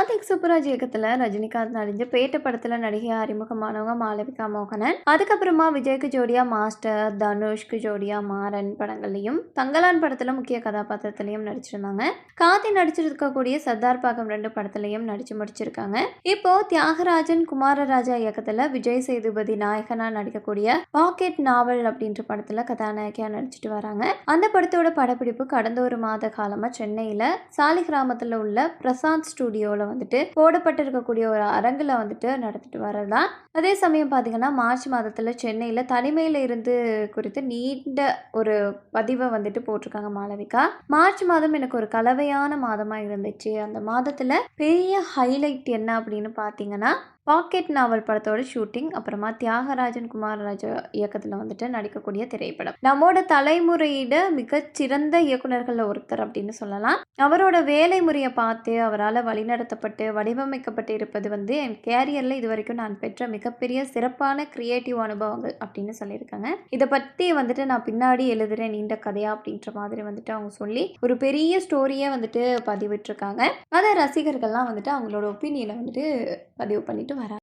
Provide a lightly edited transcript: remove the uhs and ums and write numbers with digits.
கார்த்திக் சுப்புராஜ் இயக்கத்துல ரஜினிகாந்த் நடிஞ்ச பேட்ட படத்துல நடிகையா அறிமுகமானவங்க மாளவிகா மோகனன். அதுக்கப்புறமா விஜய்க்கு ஜோடியா மாஸ்டர், தனுஷ்க்கு ஜோடியா மாறன் படங்கள்லையும், தங்கலான் படத்துல முக்கிய கதாபாத்திரத்திலையும் நடிச்சிருந்தாங்க. கார்த்தி நடிச்சிருக்கக்கூடிய சர்தார் பாகம் 2 படத்துலையும் நடிச்சு முடிச்சிருக்காங்க. இப்போ தியாகராஜன் குமாரராஜா இயக்கத்துல விஜய் சேதுபதி நாயகனா நடிக்கக்கூடிய பாக்கெட் நாவல் அப்படின்ற படத்துல கதாநாயகியா நடிச்சிட்டு வராங்க. அந்த படத்தோட படப்பிடிப்பு கடந்த ஒரு மாத காலமா சென்னையில சாலிகிராமத்துல உள்ள பிரசாந்த் ஸ்டுடியோல வந்துட்டு போடப்பட்டிருக்கக்கூடிய ஒரு அரங்குல வந்துட்டு நடத்திட்டு வரலாம். அதே சமயம் பார்த்தீங்கன்னா, மார்ச் மாதத்துல சென்னையில தனிமையில இருந்து குறித்து நீண்ட ஒரு பதிவை வந்துட்டு போட்டிருக்காங்க மாளவிகா. மார்ச் மாதம் எனக்கு ஒரு கலவையான மாதமா இருந்துச்சு. அந்த மாதத்துல பெரிய ஹைலைட் என்ன அப்படின்னு பார்த்தீங்கன்னா, பாக்கெட் நாவல் படத்தோட ஷூட்டிங், அப்புறமா தியாகராஜன் குமாரராஜா இயக்கத்துல வந்துட்டு நடிக்கக்கூடிய திரைப்படம். நம்மோட தலைமுறையிட மிகச்சிறந்த இயக்குனர்கள்ல ஒருத்தர் அப்படின்னு சொல்லலாம். அவரோட வேலை முறையை பார்த்து அவரால் வழிநடத்தப்பட்டு வடிவமைக்கப்பட்டு இருப்பது வந்து என் கேரியரில் இது வரைக்கும் நான் பெற்ற மிகப்பெரிய சிறப்பான கிரியேட்டிவ் அனுபவங்கள் அப்படின்னு சொல்லியிருக்காங்க. இதை பற்றி வந்துட்டு நான் பின்னாடி எழுதுகிறேன் நீண்ட கதையா அப்படின்ற மாதிரி வந்துட்டு அவங்க சொல்லி ஒரு பெரிய ஸ்டோரியை வந்துட்டு பதிவிட்டிருக்காங்க. அதை ரசிகர்கள்லாம் வந்துட்டு அவங்களோட ஒப்பீனியனை வந்துட்டு பதிவு பண்ணிட்டு வராங்க.